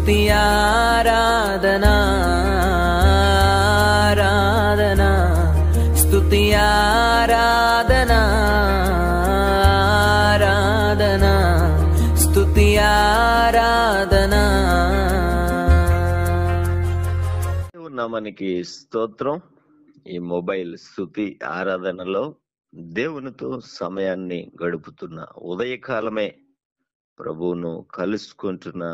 స్తుతి ఆరాధనా ఆరాధనా స్తుతి ఆరాధనా ఆరాధనా స్తుతి ఆరాధనా. నామానికి స్తోత్రం. ఈ మొబైల్ స్తుతి ఆరాధనలో దేవునితో సమయాన్ని గడుపుతున్న ఉదయకాలమే ప్రభువును కలుసుకుంటున్న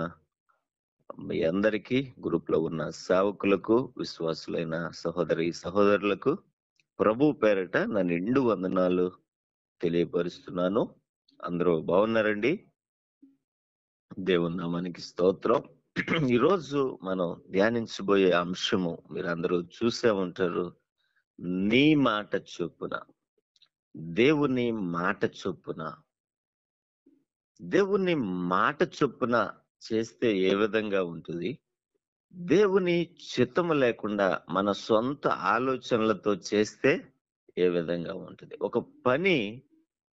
మీ అందరికీ, గ్రూప్ లో ఉన్న సేవకులకు, విశ్వాసులైన సహోదరి సహోదరులకు ప్రభు పేరట నా నిండు వందనాలు తెలియపరుస్తున్నాను. అందరూ బాగున్నారండి? దేవుని నామానికి స్తోత్రం. ఈరోజు మనం ధ్యానించబోయే అంశము మీరందరూ చూసే ఉంటారు. నీ మాట చొప్పున, దేవుని మాట చొప్పున. దేవుని మాట చొప్పున చేస్తే ఏ విధంగా ఉంటుంది? దేవుని చిత్తము లేకుండా మన సొంత ఆలోచనలతో చేస్తే ఏ విధంగా ఉంటుంది? ఒక పని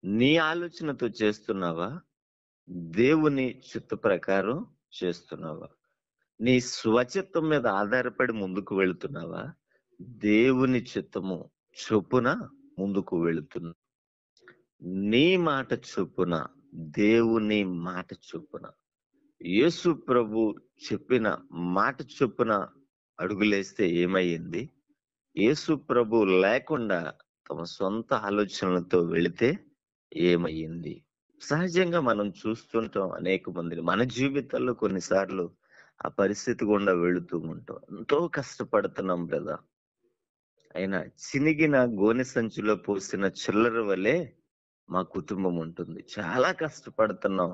నీ ఆలోచనతో చేస్తున్నావా? దేవుని చిత్త ప్రకారం చేస్తున్నావా? నీ స్వచిత్తం మీద ఆధారపడి ముందుకు వెళుతున్నావా? దేవుని చిత్తము చొప్పున ముందుకు వెళుతున్నా? నీ మాట చొప్పున, దేవుని మాట చొప్పున, యేసు ప్రభు చెప్పిన మాట చొప్పున అడుగులేస్తే ఏమయ్యింది? యేసు ప్రభు లేకుండా తమ సొంత ఆలోచనలతో వెళితే ఏమయ్యింది? సహజంగా మనం చూస్తుంటాం అనేక మందిని. మన జీవితాల్లో కొన్నిసార్లు ఆ పరిస్థితి గుండా వెళుతూ ఉంటాం. ఎంతో కష్టపడుతున్నాం బ్రదర్, అయినా చినిగిన గోనె సంచిలో పోసిన చిల్లర వలె మా కుటుంబం ఉంటుంది. చాలా కష్టపడుతున్నాం,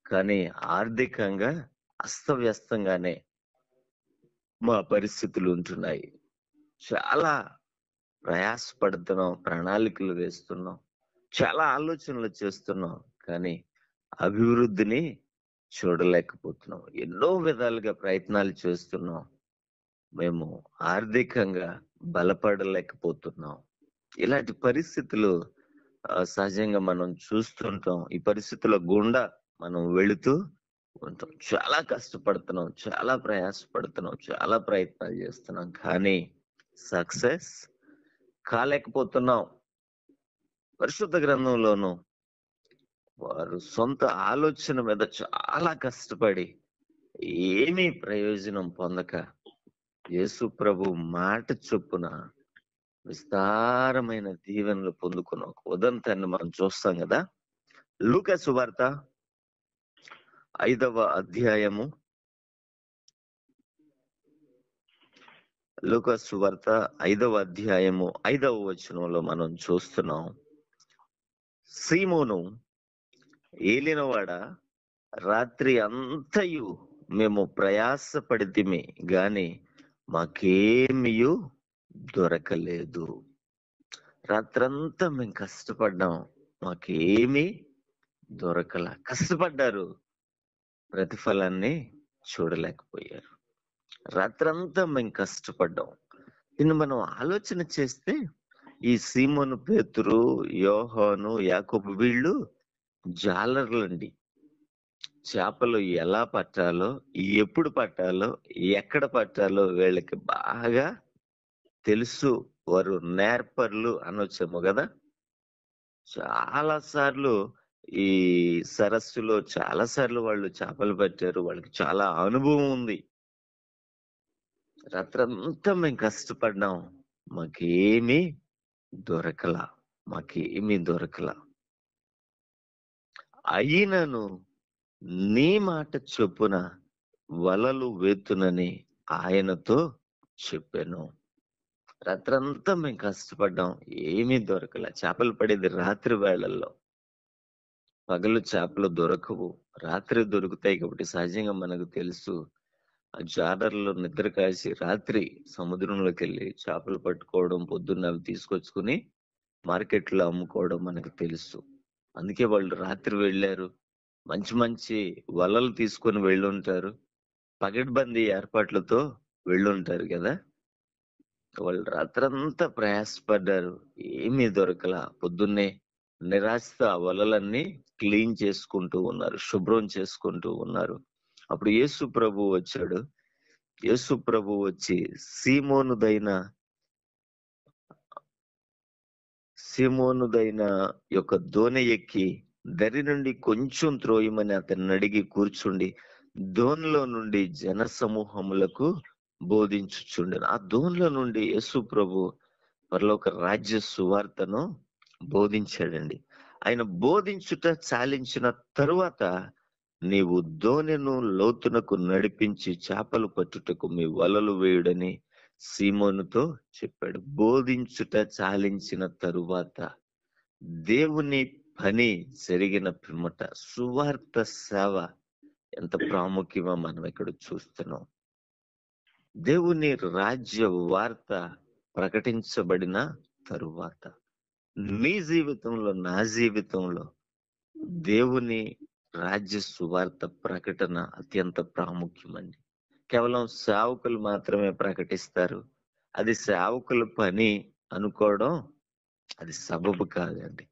కానీ ఆర్థికంగా అస్తవ్యస్తంగానే మా పరిస్థితులు ఉంటున్నాయి. చాలా ప్రయాసపడుతున్నాం, ప్రణాళికలు వేస్తున్నాం, చాలా ఆలోచనలు చేస్తున్నాం, కానీ అభివృద్ధిని చూడలేకపోతున్నాం. ఎన్నో విధాలుగా ప్రయత్నాలు చేస్తున్నాం, మేము ఆర్థికంగా బలపడలేకపోతున్నాం. ఇలాంటి పరిస్థితులు సహజంగా మనం చూస్తుంటాం. ఈ పరిస్థితుల గుండా మనం వెళుతూ ఉంటాం. చాలా కష్టపడుతున్నాం, చాలా ప్రయాసపడుతున్నాం, చాలా ప్రయత్నాలు చేస్తున్నాం, కానీ సక్సెస్ కాలేకపోతున్నాం. పరిశుద్ధ గ్రంథంలోనూ వారు సొంత ఆలోచన మీద చాలా కష్టపడి ఏమీ ప్రయోజనం పొందక యేసు ప్రభు మాట చొప్పున విస్తారమైన దీవెనలు పొందుకున్న ఒక ఉదంతాన్ని మనం చూస్తాం కదా. లూకా సువార్త 5వ అధ్యాయము, లూకా సువార్త 5వ అధ్యాయము 5వ వచనంలో మనం చూస్తున్నాం. సీమోను, ఏలినవాడ, రాత్రి అంతయు మేము ప్రయాసపడితిమి గాని మాకేమియు దొరకలేదు. రాత్రంతా మేము కష్టపడ్డాం, మాకేమీ దొరకల. కష్టపడ్డారు, ప్రతిఫలాన్ని చూడలేకపోయారు. రాత్రంతా మేము కష్టపడ్డాం. దీన్ని మనం ఆలోచన చేస్తే ఈ సీమోను, పేతురు, యోహాను, యాకోబు వీళ్ళు జాలర్లండి. చేపలు ఎలా పట్టాలో, ఎప్పుడు పట్టాలో, ఎక్కడ పట్టాలో వీళ్ళకి బాగా తెలుసు. వారు నేర్పర్లు అనొచ్చేమో కదా. చాలా సార్లు ఈ సరస్సులో చాలా సార్లు వాళ్ళు చేపలు పట్టారు, వాళ్ళకి చాలా అనుభవం ఉంది. రాత్రంతా మేము కష్టపడ్డాం, మాకేమీ దొరకలా, మాకేమీ దొరకలా. అయినను నీ మాట చొప్పున వలలు వేతునని ఆయనతో చెప్పాను. రాత్రంతా మేము కష్టపడ్డాం, ఏమీ దొరకలే. చేపలు పడేది రాత్రి వేళల్లో, పగలు చేపలు దొరకవు, రాత్రి దొరుకుతాయి. కాబట్టి సహజంగా మనకు తెలుసు, ఆ జాలర్లో నిద్ర కాసి రాత్రి సముద్రంలోకి వెళ్ళి చేపలు పట్టుకోవడం, పొద్దున్న అవి తీసుకొచ్చుకుని మార్కెట్లో అమ్ముకోవడం మనకు తెలుసు. అందుకే వాళ్ళు రాత్రి వెళ్ళారు, మంచి మంచి వలలు తీసుకొని వెళ్ళుంటారు, పగడ్బందీ ఏర్పాట్లతో వెళ్ళుంటారు కదా. వాళ్ళు రాత్రంతా ప్రయాసపడ్డారు, ఏమీ దొరకలా. పొద్దున్నే నిరాశతో ఆ వలలన్నీ క్లీన్ చేసుకుంటూ ఉన్నారు, శుభ్రం చేసుకుంటూ ఉన్నారు. అప్పుడు యేసు ప్రభు వచ్చాడు. యేసు ప్రభు వచ్చి సీమోనుదైన యొక్క దోణి ఎక్కి దరి నుండి కొంచెం త్రోయమని అతన్ని అడిగి కూర్చుండి దోణిలో నుండి జన సమూహములకు బోధించుచుండెను. ఆ దోణిలో నుండి యేసు ప్రభు పరలోక రాజ్య సువార్తను బోధించాడండి. ఆయన బోధించుట చాలించిన తరువాత, నీవు దోణిను లోతునకు నడిపించి చేపలు పట్టుటకు మీ వలలు వేయుడని సీమోనుతో చెప్పాడు. బోధించుట చాలించిన తరువాత దేవుని పని జరిగిన పిమ్మట సువార్త సేవ ఎంత ప్రాముఖ్యమో మనం ఇక్కడ చూస్తున్నాం. దేవుని రాజ్య వార్త ప్రకటించబడిన తరువాత నీ జీవితంలో, నా జీవితంలో దేవుని రాజ్య సువార్త ప్రకటన అత్యంత ప్రాముఖ్యమండి. కేవలం సేవకులు మాత్రమే ప్రకటిస్తారు. అది సేవకుల పని అనుకోవడం అది సబబు కాదండి.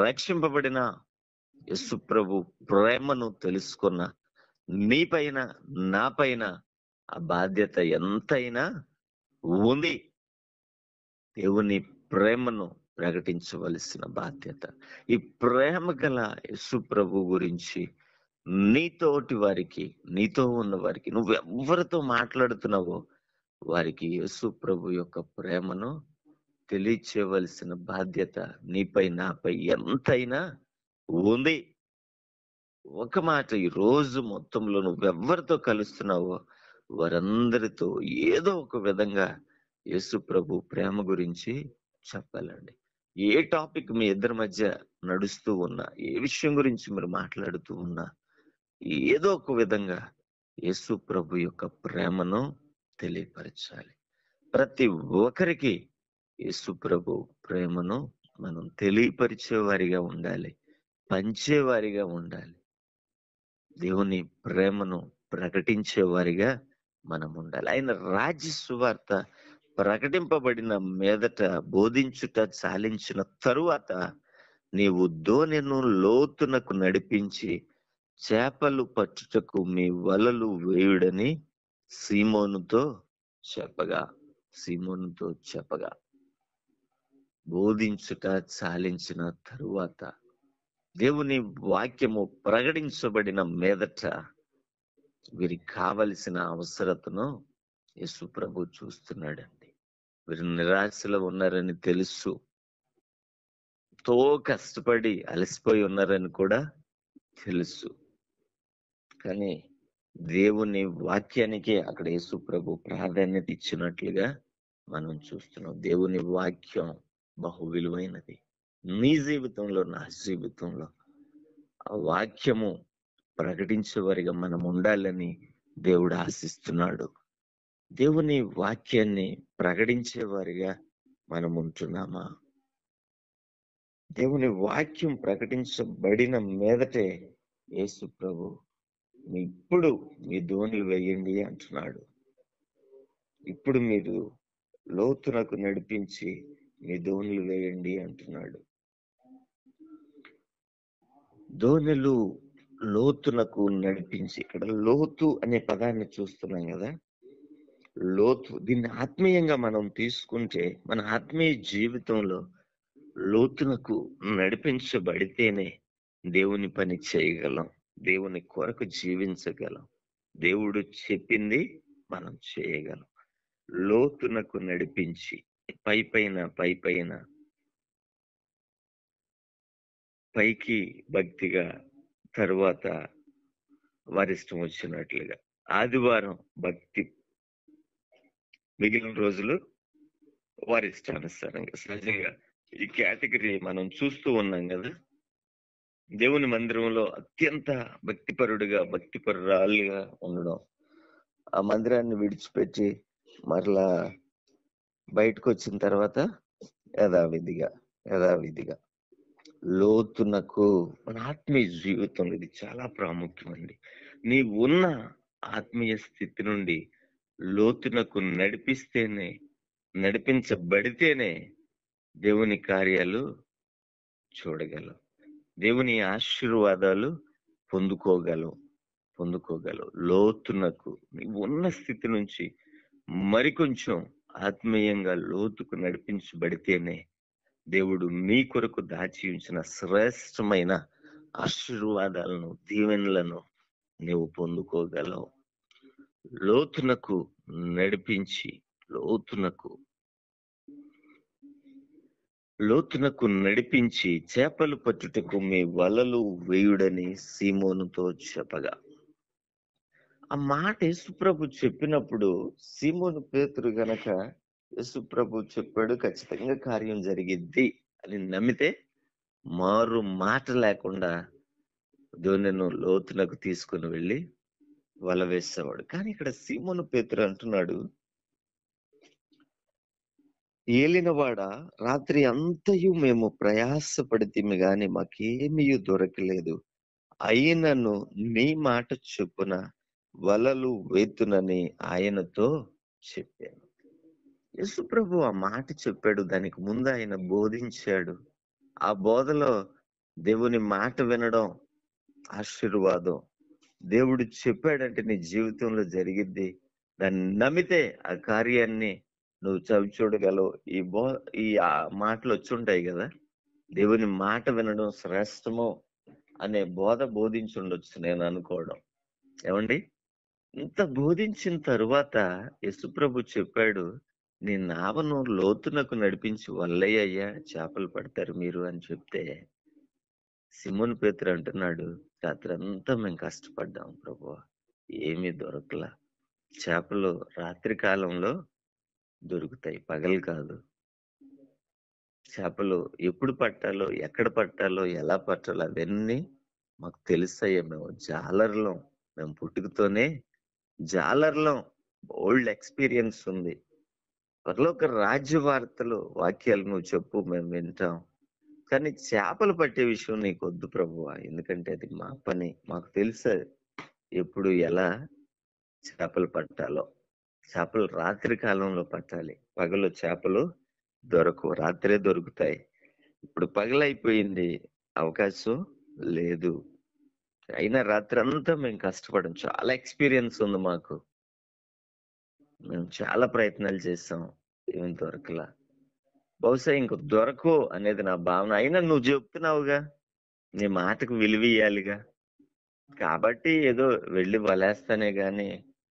రక్షింపబడిన యేసు ప్రభు ప్రేమను తెలుసుకున్న నీ పైన, నా పైన ఆ బాధ్యత ఎంతైనా ఉంది. దేవుని ప్రేమను ప్రకటించవలసిన బాధ్యత. ఈ ప్రేమ గల యేసు ప్రభు గురించి నీతోటి వారికి, నీతో ఉన్న వారికి, నువ్వు ఎవరితో మాట్లాడుతున్నావో వారికి యేసు ప్రభు యొక్క ప్రేమను తెలియచేయవలసిన బాధ్యత నీపై, నాపై ఎంతైనా ఉంది. ఒక మాట, ఈ రోజు మొత్తంలో నువ్వెవరితో కలుస్తున్నావో వారందరితో ఏదో ఒక విధంగా యేసు ప్రభు ప్రేమ గురించి చెప్పాలండి. ఏ టాపిక్ మీ ఇద్దరి మధ్య నడుస్తూ ఉన్నా, ఏ విషయం గురించి మీరు మాట్లాడుతూ ఉన్నా, ఏదో ఒక విధంగా యేసు ప్రభు యొక్క ప్రేమను తెలియపరచాలి. ప్రతి ఒక్కరికి యేసు ప్రభు ప్రేమను మనం తెలియపరిచేవారిగా ఉండాలి, పంచేవారిగా ఉండాలి. దేవుని ప్రేమను ప్రకటించేవారిగా మనం ఉండాలి. ఆయన రాజ్య సువార్త ప్రకటింపబడిన మీదట, బోధించుట చాలించిన తరువాత, నీవు దోణిను లోతునకు నడిపించి చేపలు పట్టుటకు మీ వలలు వేయుడని సీమోనుతో చెప్పగా బోధించుట చాలించిన తరువాత, దేవుని వాక్యము ప్రకటించబడిన మీదట వీరికి కావలసిన అవసరతను యేసు ప్రభు చూస్తున్నాడండి. వీరు నిరాశలో ఉన్నారని తెలుసు, ఎంతో కష్టపడి అలసిపోయి ఉన్నారని కూడా తెలుసు. కానీ దేవుని వాక్యానికి అక్కడ యేసు ప్రభు ప్రాధాన్యత ఇచ్చినట్లుగా మనం చూస్తున్నాం. దేవుని వాక్యం బహు విలువైనది. నీ జీవితంలో, నా జీవితంలో ఆ వాక్యము ప్రకటించేవారిగా మనం ఉండాలని దేవుడు ఆశిస్తున్నాడు. దేవుని వాక్యాన్ని ప్రకటించేవారిగా మనం ఉంటున్నామా? దేవుని వాక్యం ప్రకటించబడిన మీదటే యేసు ప్రభు ఇప్పుడు మీ దోణిలు వేయండి అంటున్నాడు. ఇప్పుడు మీరు లోతునకు నడిపించి మీ దోణిలు వేయండి అంటున్నాడు. దోణిలు లోతునకు నడిపించి, ఇక్కడ లోతు అనే పదాన్ని చూస్తున్నాం కదా. లోతు, దీన్ని ఆత్మీయంగా మనం తీసుకుంటే మన ఆత్మీయ జీవితంలో లోతునకు నడిపించబడితేనే దేవుని పని చేయగలం, దేవుని కొరకు జీవించగలం, దేవుడు చెప్పింది మనం చేయగలం. లోతునకు నడిపించి పైకి భక్తిగా, తరువాత వారిష్టం వచ్చినట్లుగా ఆదివారం భక్తి, మిగిలిన రోజులు వారిష్టానుసారంగా. సహజంగా ఈ కేటగిరీ మనం చూస్తూ ఉన్నాం కదా. దేవుని మందిరంలో అత్యంత భక్తిపరురాలుగా ఉండడం, ఆ మందిరాన్ని విడిచిపెట్టి మరలా బయటకు వచ్చిన తర్వాత యథావిధిగా లోతునకు, మన ఆత్మీయ జీవితంలో ఇది చాలా ప్రాముఖ్యమండి. నీ ఉన్న ఆత్మీయ స్థితి నుండి లోతునకు నడిపించబడితేనే దేవుని కార్యాలు చూడగలం, దేవుని ఆశీర్వాదాలు పొందుకోగలం, పొందుకోగలవు. లోతునకు, నీవు ఉన్న స్థితి నుంచి మరికొంచెం ఆత్మీయంగా లోతుకు నడిపించబడితేనే దేవుడు నీ కొరకు దాచి ఉంచిన శ్రేష్టమైన ఆశీర్వాదాలను, దీవెనలను నీవు పొందుకోగలవు. లోతునకు నడిపించి లోతునకు నడిపించి చేపలు పట్టుటకు మీ వలలు వేయుడని సీమోనుతో చెప్పగా, ఆ మాట యేసుప్రభు చెప్పినప్పుడు సీమోను పేతురు గనక యేసుప్రభు చెప్పాడు, ఖచ్చితంగా కార్యం జరిగిద్ది అని నమ్మితే మారు మాట లేకుండా దోణెను లోతునకు తీసుకుని వెళ్ళి వల వేసేవాడు. కానీ ఇక్కడ సీమోను పేతురు అంటున్నాడు, ఏలినవాడ, రాత్రి అంతయు మేము ప్రయాసపడితిమి గాని మాకేమీ దొరకలేదు. అయినను నీ మాట చొప్పున వలలు వేతునని ఆయనతో చెప్పాను. యేసుప్రభు ఆ మాట చెప్పాడు, దానికి ముందు ఆయన బోధించాడు. ఆ బోధలో దేవుని మాట వినడం ఆశీర్వాదం. దేవుడు చెప్పాడంటే నీ జీవితంలో జరిగిద్ది. దాన్ని నమ్మితే ఆ కార్యాన్ని నువ్వు చవి చూడగలవు. ఈ మాటలు వచ్చి ఉంటాయి కదా, దేవుని మాట వినడం శ్రేష్టము అనే బోధ బోధించుండొచ్చు నేను అనుకోవడం. ఏమండి, ఇంత బోధించిన తరువాత యేసుప్రభు చెప్పాడు, నీ నావను లోతునకు నడిపించి వల్లయ్యా చేపలు పడతారు మీరు అని చెప్తే, సీమోను పేతురు అంటున్నాడు, రాత్రంతా మేము కష్టపడ్డాం ప్రభువా, ఏమీ దొరకలా. చేపలు రాత్రి కాలంలో దొరుకుతాయి, పగలు కాదు. చేపలు ఎప్పుడు పట్టాలో, ఎక్కడ పట్టాలో, ఎలా పట్టాలో అవన్నీ మాకు తెలుస్తాయే. మేము జాలర్లం, మేము పుట్టుకతోనే జాలర్లం. ఓల్డ్ ఎక్స్పీరియన్స్ ఉంది. పరలోక రాజ్య వార్తలు, వాక్యాలు నువ్వు చెప్పు, మేము వింటాం. కానీ చేపలు పట్టే విషయం నీకు వద్దు ప్రభువా, ఎందుకంటే అది మా పని. మాకు తెలుసు ఎప్పుడు ఎలా చేపలు పట్టాలో. చేపలు రాత్రి కాలంలో పట్టాలి, పగలు చేపలు దొరకవు, రాత్రే దొరుకుతాయి. ఇప్పుడు పగలైపోయింది, అవకాశం లేదు. అయినా రాత్రి అంతా మేము కష్టపడం, చాలా ఎక్స్పీరియన్స్ ఉంది మాకు. మేము చాలా ప్రయత్నాలు చేస్తాం, ఏం దొరకలా. బహుశా ఇంక దొరకవు అనేది నా భావన. అయినా నువ్వు చెప్తున్నావుగా, నీ మాటకు విలువ ఇయ్యాలిగా, కాబట్టి ఏదో వెళ్ళి వలేస్తానే గాని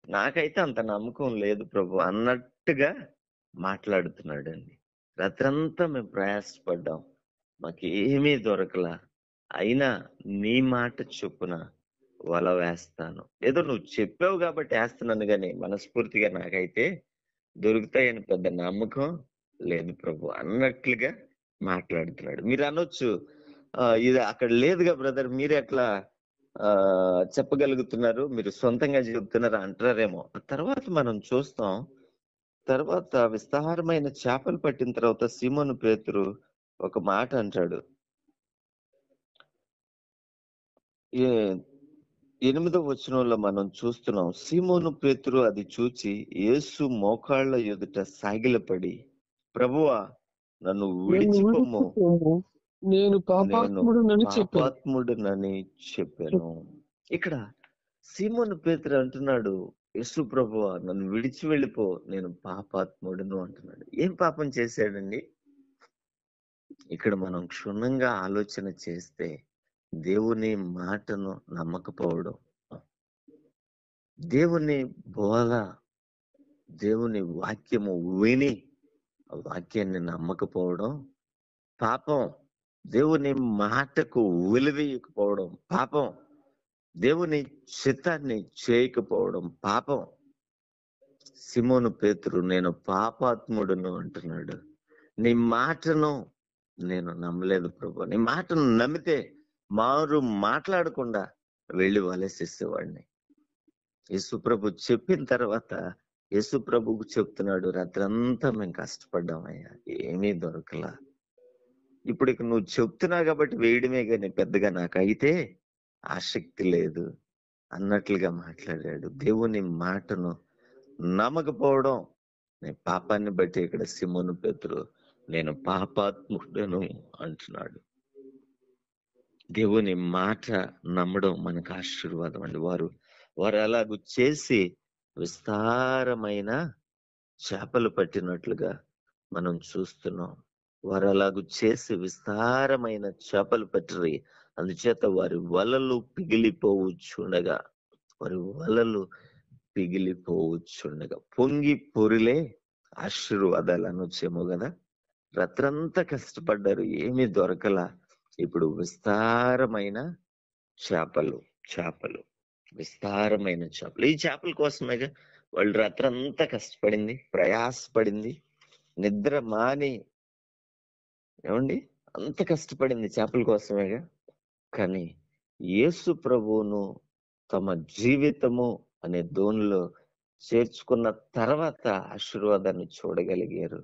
నాకైతే అంత నమ్మకం లేదు ప్రభు అన్నట్టుగా మాట్లాడుతున్నాడండి. రాత్రంతా మేము ప్రయాసపడ్డాం, మాకు ఏమీ దొరకలా. అయినా నీ మాట చొప్పున వల వేస్తాను. ఏదో నువ్వు చెప్పావు కాబట్టి వేస్తున్నాను గాని మనస్ఫూర్తిగా నాకైతే దొరుకుతాయని పెద్ద నమ్మకం లేదు ప్రభు అన్నట్లుగా మాట్లాడుతున్నాడు. మీరు అనొచ్చు, ఇది అక్కడ లేదుగా బ్రదర్, మీరు ఎట్లా చెప్పగలుగుతున్నారు, మీరు సొంతంగా చెబుతున్నారు అంటారేమో. తర్వాత మనం చూస్తాం. తర్వాత విస్తారమైన చేపలు పట్టిన తర్వాత సీమోను పేతురు ఒక మాట అంటాడు. 8వ వచనంలో మనం చూస్తున్నాం, సీమోను పేతురు అది చూచి యేసు మోకాళ్ళ ఎదుట సాగిలపడి, ప్రభువా నన్ను విడిచిపోము, నేను పాపాత్ముడనని చెప్పాను. ఇక్కడ సీమోను పేతురు అంటున్నాడు, యేసు ప్రభువా నన్ను విడిచి వెళ్ళిపో, నేను పాపాత్ముడును అంటున్నాడు. ఏం పాపం చేశాడండి? ఇక్కడ మనం క్షుణ్ణంగా ఆలోచన చేస్తే దేవుని మాటను నమ్మకపోవడం, దేవుని బోధ, దేవుని వాక్యము విని ఆ వాక్యాన్ని నమ్మకపోవడం పాపం. దేవుని మాటకు విలువయకపోవడం పాపం. దేవుని చిత్తాన్ని చేయకపోవడం పాపం. సీమోను పేతురు నేను పాపాత్ముడును అంటున్నాడు. నీ మాటను నేను నమ్మలేదు ప్రభు. నీ మాటను నమ్మితే మారు మాట్లాడకుండా వెళ్ళి వలసేసేవాడిని. యేసుప్రభు చెప్పిన తర్వాత యేసుప్రభుకు చెప్తున్నాడు, రాత్రంతా మేము కష్టపడ్డామయ్యా, ఏమీ దొరకలా. ఇప్పుడు ఇక నువ్వు చెప్తున్నావు కాబట్టి వేయడమే కానీ పెద్దగా నాకైతే ఆసక్తి లేదు అన్నట్లుగా మాట్లాడాడు. దేవుని మాటను నమ్మకపోవడం నీ పాపాన్ని బట్టి ఇక్కడ సీమోను పేతురు నేను పాపాత్ముడను అంటున్నాడు. దేవుని మాట నమ్మడం మనకు ఆశీర్వాదం అండి. వారు వారు అలాగూ చేసి విస్తారమైన చేపలు పట్టినట్లుగా మనం చూస్తున్నాం. వారు అలాగూ చేసి విస్తారమైన చేపలు పట్టిరి. అందుచేత వారి వలలు పిగిలిపోవచ్చుండగా పొంగి పొరిలే ఆశీర్వాదాలు అనొచ్చేమో కదా. రాత్రంతా కష్టపడ్డారు, ఏమీ దొరకలా. ఇప్పుడు విస్తారమైన చేపలు విస్తారమైన చేపలు. ఈ చేపల కోసమేగా వాళ్ళు రాత్రంతా కష్టపడింది, ప్రయాసపడింది, నిద్ర మాని, ఏమండి, అంత కష్టపడింది చేపల కోసమేగా. కానీ యేసు ప్రభువును తమ జీవితము అనే దోణిలో చేర్చుకున్న తర్వాత ఆశీర్వాదాన్ని చూడగలిగారు.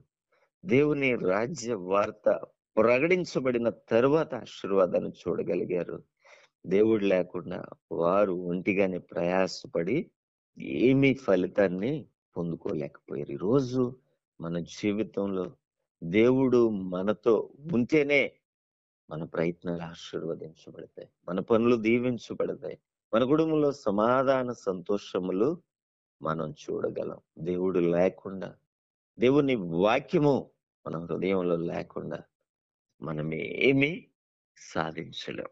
దేవుని రాజ్య వార్త ప్రకటించబడిన తరువాత ఆశీర్వాదాన్ని చూడగలిగారు. దేవుడు లేకుండా వారు ఒంటిగానే ప్రయాసపడి ఏమీ ఫలితాన్ని పొందుకోలేకపోయారు. ఈరోజు మన జీవితంలో దేవుడు మనతో ఉంటేనే మన ప్రయత్నాలు ఆశీర్వదించబడతాయి, మన పనులు దీవించబడతాయి, మన కుటుంబంలో సమాధాన సంతోషములు మనం చూడగలం. దేవుడు లేకుండా, దేవుని వాక్యము మన హృదయంలో లేకుండా మనం ఏమీ సాధించలేం.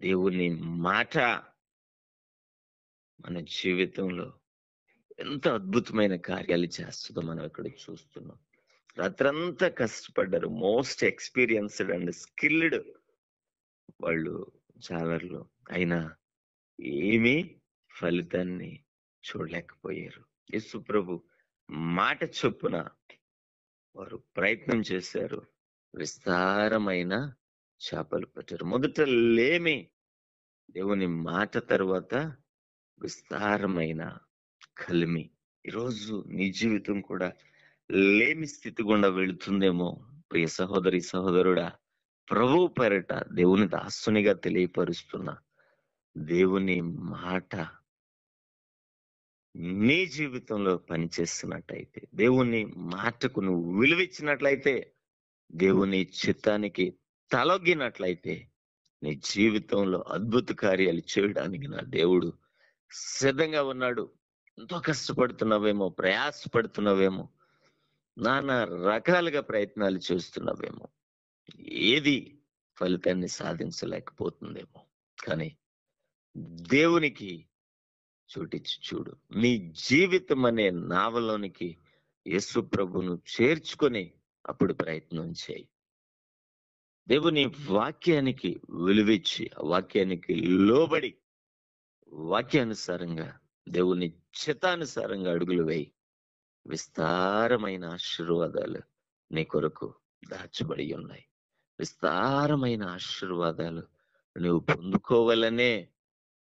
దేవుని మాట మన జీవితంలో ఎంత అద్భుతమైన కార్యాలు చేస్తుందో మనం ఇక్కడ చూస్తున్నాం. రాత్రంతా కష్టపడ్డారు, మోస్ట్ ఎక్స్పీరియన్స్డ్ అండ్ స్కిల్డ్ వాళ్ళు జాలర్లు, అయినా ఏమీ ఫలితాన్ని చూడలేకపోయారు. యేసు ప్రభు మాట చొప్పున వారు ప్రయత్నం చేశారు, విస్తారమైన చేపలు పట్టారు. మొదట లేమి, దేవుని మాట తర్వాత విస్తారమైన కలిమి. ఈరోజు నీ జీవితం కూడా లేమి స్థితి గుండా వెళుతుందేమో. ప్రియ సహోదరి సహోదరుడా, ప్రభు పేరట దేవుని దాసునిగా తెలియపరుస్తున్నా, దేవుని మాట నీ జీవితంలో పనిచేస్తున్నట్లయితే, దేవుని మాటకు నువ్వు విలువిచ్చినట్లయితే, దేవుని చిత్తానికి తలొగ్గినట్లయితే, నీ జీవితంలో అద్భుత కార్యాలు చేయడానికి నా దేవుడు సిద్ధంగా ఉన్నాడు. ఎంతో కష్టపడుతున్నావేమో, ప్రయాసపడుతున్నావేమో, నానా రకాలుగా ప్రయత్నాలు చేస్తున్నావేమో, ఏది ఫలితాన్ని సాధించలేకపోతుందేమో. కానీ దేవునికి చోటిచ్చి చూడు. నీ జీవితం అనే నావలోనికి యేసు ప్రభును చేర్చుకొని అప్పుడు ప్రయత్నం చేయి. దేవుని వాక్యానికి విలువిచ్చి, వాక్యానికి లోబడి, వాక్యానుసారంగా, దేవుని చిత్తానుసారంగా అడుగులు వేయి. విస్తారమైన ఆశీర్వాదాలు నీ కొరకు దాచబడి ఉన్నాయి. విస్తారమైన ఆశీర్వాదాలు నువ్వు పొందుకోవాలనే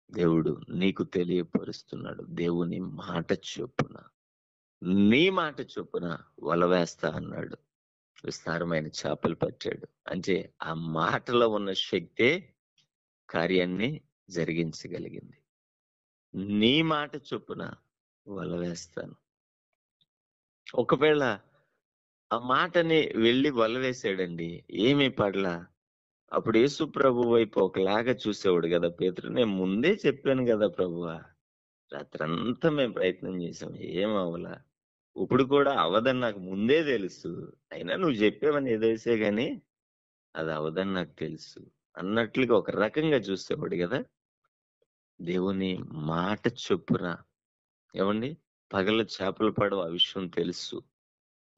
దేవుడు నీకు తెలియపరుస్తున్నాడు. దేవుని మాట చొప్పున, నీ మాట చొప్పున వల వేస్తా అన్నాడు. విస్తారమైన చేపలు పట్టాడు. అంటే ఆ మాటలో ఉన్న శక్తే కార్యాన్ని జరిగించగలిగింది. నీ మాట చొప్పున వల వేస్తాను. ఒకవేళ ఆ మాటని వెళ్ళి వల వేసాడండి, ఏమీ పడలా. అప్పుడు యేసు ప్రభు వైపు ఒకలాగా చూసేవాడు కదా పేతురు. నేను ముందే చెప్పాను కదా ప్రభువా, రాత్రంతా మేము ప్రయత్నం చేసాం, ఏం అవలా, ఇప్పుడు కూడా అవదని నాకు ముందే తెలుసు, అయినా నువ్వు చెప్పావని ఏదేసే గాని అది అవదని నాకు తెలుసు అన్నట్లుగా ఒక రకంగా చూసేవాడు కదా. దేవుని మాట చొప్పున, ఏమండి, పగలు చేపలు పడవు, ఆ విషయం తెలుసు.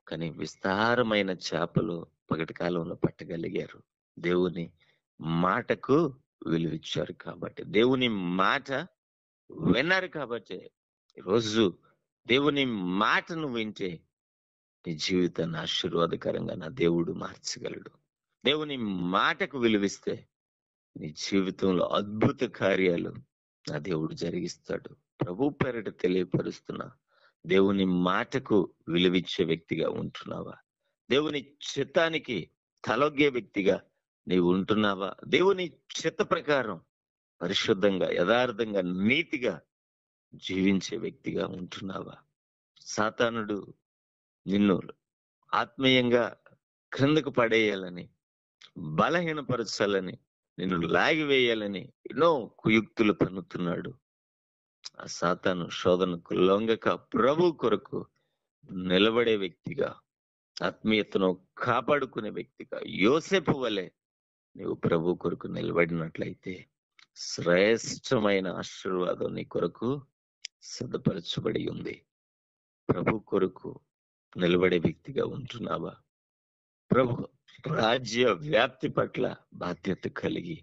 కానీ విస్తారమైన చేపలు పగటి కాలంలో పట్టగలిగారు. దేవుని మాటకు విలువిచ్చారు కాబట్టి, దేవుని మాట విన్నారు కాబట్టి, ఈరోజు దేవుని మాటను వింటే నీ జీవితాన్ని ఆశీర్వాదకరంగా నా దేవుడు మార్చగలడు. దేవుని మాటకు విలువిస్తే నీ జీవితంలో అద్భుత కార్యాలు నా దేవుడు జరిగిస్తాడు. ప్రభు పేరిట తెలియపరుస్తున్నా, దేవుని మాటకు విలువిచ్చే వ్యక్తిగా ఉంటున్నావా? దేవుని చిత్తానికి తలొగ్గే వ్యక్తిగా నీవు ఉంటున్నావా? దేవుని చిత్త ప్రకారం పరిశుద్ధంగా, యథార్థంగా, నీతిగా జీవించే వ్యక్తిగా ఉంటున్నావా? సాతానుడు నిన్ను ఆత్మీయంగా క్రిందకు పడేయాలని, బలహీనపరచాలని నిన్ను లాగివేయాలని ఎన్నో కుయుక్తులు పన్నుతున్నాడు. ఆ సాతాను శోధనకు లొంగక ప్రభు కొరకు నిలబడే వ్యక్తిగా, ఆత్మీయతను కాపాడుకునే వ్యక్తిగా యోసేపు వలె నీవు ప్రభు కొరకు నిలబడినట్లయితే శ్రేష్టమైన ఆశీర్వాదం నీ కొరకు సిద్ధపరచబడి ఉంది. ప్రభు కొరకు నిలబడే వ్యక్తిగా ఉంటున్నావా? ప్రభు రాజ్య వ్యాప్తి పట్ల బాధ్యత కలిగి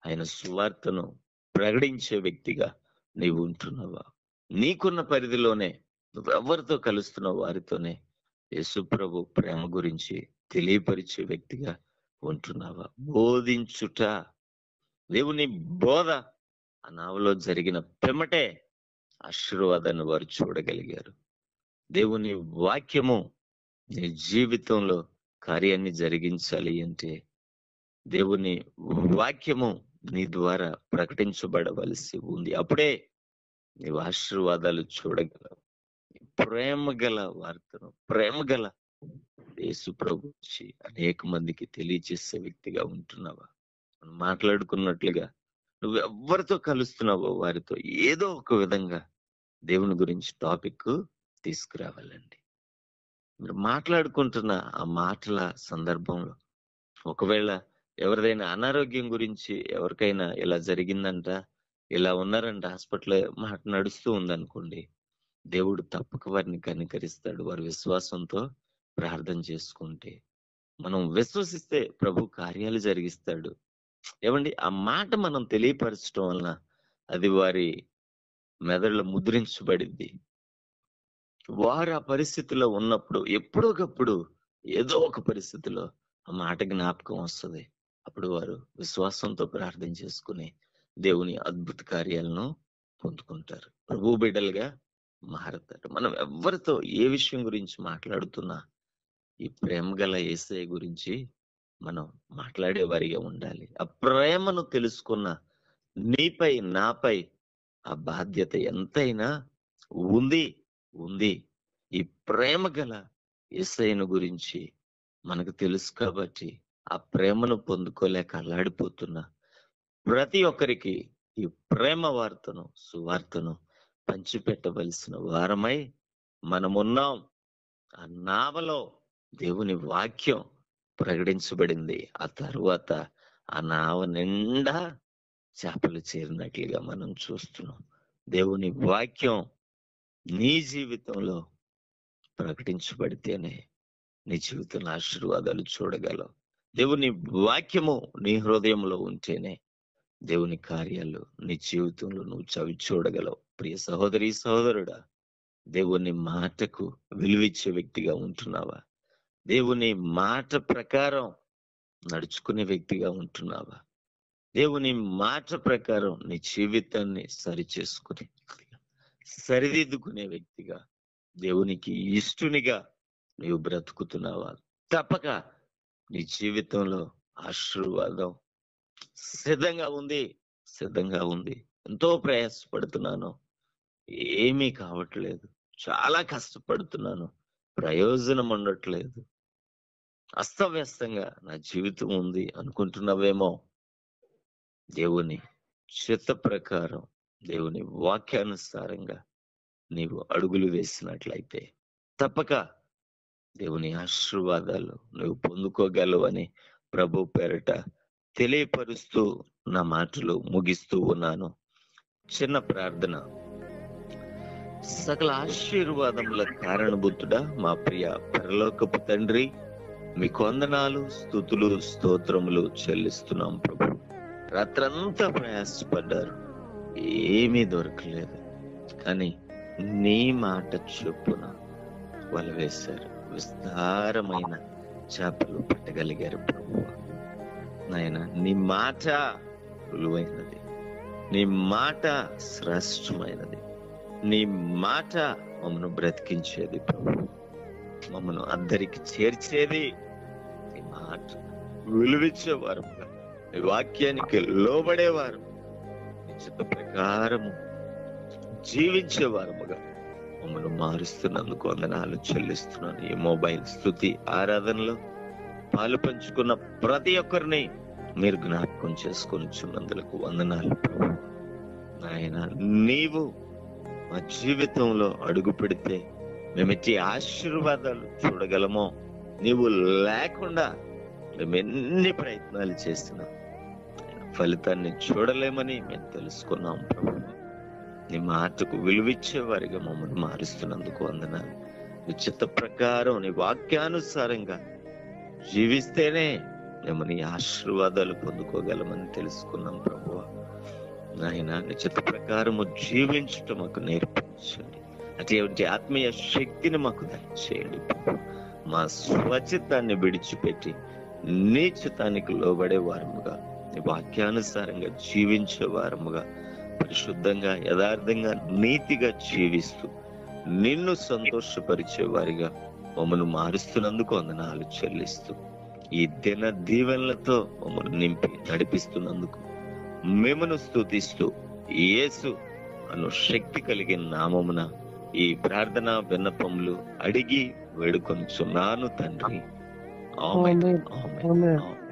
ఆయన సువార్తను ప్రకటించే వ్యక్తిగా నీవు ఉంటున్నావా? నీకున్న పరిధిలోనే నువ్వెవరితో కలుస్తున్నావు వారితోనే యేసు ప్రభు ప్రేమ గురించి తెలియపరిచే వ్యక్తిగా ఉంటున్నావా? బోధించుట, దేవుని బోధ ఆ నావలో జరిగిన పిమ్మటే ఆశీర్వాదాన్ని వారు చూడగలిగారు. దేవుని వాక్యము నీ జీవితంలో కార్యాన్ని జరిగించాలి అంటే దేవుని వాక్యము నీ ద్వారా ప్రకటించబడవలసి ఉంది. అప్పుడే నీవు ఆశీర్వాదాలు చూడగలవు. ప్రేమ గల వార్తను, ప్రేమ గల యేసు ప్రభు అనేక మందికి తెలియజేసే వ్యక్తిగా ఉంటున్నావా? మనం మాట్లాడుకున్నట్లుగా నువ్వు ఎవరితో కలుస్తున్నావో వారితో ఏదో ఒక విధంగా దేవుని గురించి టాపిక్ తీసుకురావాలండి. మీరు మాట్లాడుకుంటున్న ఆ మాటల సందర్భంలో ఒకవేళ ఎవరిదైనా అనారోగ్యం గురించి ఎవరికైనా ఇలా జరిగిందంట, ఇలా ఉన్నారంట, హాస్పిటల్ మాట నడుస్తూ ఉందనుకోండి, దేవుడు తప్పక వారిని కనికరిస్తాడు. వారి విశ్వాసంతో ప్రార్థన చేసుకుంటే, మనం విశ్వసిస్తే ప్రభు కార్యాలు జరిగిస్తాడు. ఏమండి, ఆ మాట మనం తెలియపరచడం వలన అది వారి మెదడులో ముద్రించబడింది. వారు ఆ పరిస్థితిలో ఉన్నప్పుడు ఎప్పుడోకప్పుడు ఏదో ఒక పరిస్థితిలో ఆ మాట జ్ఞాపకం వస్తుంది. అప్పుడు వారు విశ్వాసంతో ప్రార్థన చేసుకుని దేవుని అద్భుత కార్యాలను పొందుకుంటారు, ప్రభు బిడ్డలుగా మారతారు. మనం ఎవరితో ఏ విషయం గురించి మాట్లాడుతున్నా ఈ ప్రేమ గల యేసయ్య గురించి మనం మాట్లాడే వారిగా ఉండాలి. ఆ ప్రేమను తెలుసుకున్న నీపై నాపై ఆ బాధ్యత ఎంతైనా ఉంది. ఈ ప్రేమ గల యేసయ్యను గురించి మనకు తెలుసు కాబట్టి ఆ ప్రేమను పొందుకోలేక అల్లాడిపోతున్నా ప్రతి ఒక్కరికి ఈ ప్రేమ వార్తను, సువార్తను పంచిపెట్టవలసిన వారమై మనమున్నాం. ఆ నావలో దేవుని వాక్యం ప్రకటించబడింది. ఆ తరువాత ఆ నావ నిండా చేపలు చేరినట్లుగా మనం చూస్తున్నాం. దేవుని వాక్యం నీ జీవితంలో ప్రకటించబడితేనే నీ జీవితంలో ఆశీర్వాదాలు చూడగలవు. దేవుని వాక్యము నీ హృదయంలో ఉంటేనే దేవుని కార్యాలు నీ జీవితంలో నువ్వు చవి చూడగలవు. ప్రియ సహోదరి సహోదరుడా, దేవుని మాటకు విలువిచ్చే వ్యక్తిగా ఉంటున్నావా? దేవుని మాట ప్రకారం నడుచుకునే వ్యక్తిగా ఉంటున్నావా? దేవుని మాట ప్రకారం నీ జీవితాన్ని సరిచేసుకునే వ్యక్తిగా, సరిదిద్దుకునే వ్యక్తిగా, దేవునికి ఇష్టునిగా నీవు బ్రతుకుతున్నావా? తప్పక నీ జీవితంలో ఆశీర్వాదం సిద్ధంగా ఉంది. ఎంతో ప్రయాసపడుతున్నాను, ఏమీ కావట్లేదు, చాలా కష్టపడుతున్నాను, ప్రయోజనం ఉండట్లేదు, అస్తవ్యస్తంగా నా జీవితం ఉంది అనుకుంటున్నావేమో. దేవుని చిత్త ప్రకారం, దేవుని వాక్యానుసారంగా నీవు అడుగులు వేసినట్లయితే తప్పక దేవుని ఆశీర్వాదాలు నువ్వు పొందుకోగలవని ప్రభు పేరట తెలియపరుస్తూ నా మాటలు ముగిస్తూ ఉన్నాను. చిన్న ప్రార్థన. సకల ఆశీర్వాదముల కారణభూతుడా మా ప్రియ పరలోకపు తండ్రి, మీకు వందనాలు, స్తుతులు, స్తోత్రములు చెల్లిస్తున్నాం ప్రభు. రాత్రంతా ప్రయాసపడ్డారు, ఏమీ దొరకలేదు, కానీ నీ మాట చొప్పున వల వేశారు, విస్తారమైన చేపలు పట్టగలిగారు ప్రభు. నాయన, నీ మాట విలువైనది, నీ మాట శ్రేష్టమైనది, నీ మాట మమ్మను బ్రతికించేది ప్రభు, మమ్మను అందరికి చేర్చేది. నీ మాట విలువిచ్చేవారుగా, నీ వాక్యానికి లోబడేవారు, నీ చిత్త ప్రకారము జీవించేవారముగా మమ్మను మారుస్తున్నందుకు వందనాలు చెల్లిస్తున్నాను. ఈ మొబైల్ స్తుతి ఆరాధనలో పాలు పంచుకున్న ప్రతి ఒక్కరిని మీరు జ్ఞాపకం చేసుకొనిచున్నందులకు వందనాలు ప్రభు. నాయన నీవు మా జీవితంలో అడుగు పెడితే మేమెట్టి ఆశీర్వాదాలు చూడగలమో, నీవు లేకుండా మేము ఎన్ని ప్రయత్నాలు చేసినా ఫలితాన్ని చూడలేమని మేము తెలుసుకున్నాం ప్రభు. నీ మాటకు విలువిచ్చే వారిగా మమ్మల్ని మారుస్తున్నందుకు వందనాలు. నీ చిత్త ప్రకారం నీ వాక్యానుసారంగా జీవిస్తేనే మేము నీ ఆశీర్వాదాలు పొందుకోగలమని తెలుసుకున్నాం ప్రభువా. నాయన నీ చిత్త ప్రకారము జీవించటం మాకు నేర్పించండి. అటువంటి ఆత్మీయ శక్తిని మాకు దయచేయండి ప్రభు. మా స్వచిత్తాన్ని విడిచిపెట్టి నీ చిత్తానికి లోబడే వారముగా, నీ వాక్యానుసారంగా జీవించే వారముగా, పరిశుద్ధంగా, యథార్థంగా, నీతిగా జీవిస్తూ నిన్ను సంతోషపరిచే వారిగా మమ్మల్ని మారుస్తున్నందుకు వందనాలు చెల్లిస్తూ, ఈ దిన దీవెనలతో మమ్మల్ని నింపి నడిపిస్తున్నందుకు మిమ్మను స్తుతిస్తూ యేసు అను శక్తి కలిగిన నామమున ఈ ప్రార్థన విన్నపములు అడిగి వేడుకొనుచున్నాను తండ్రి. ఆమేన్. ఆమేన్. ఆమేన్. ఆమేన్. ఆమేన్.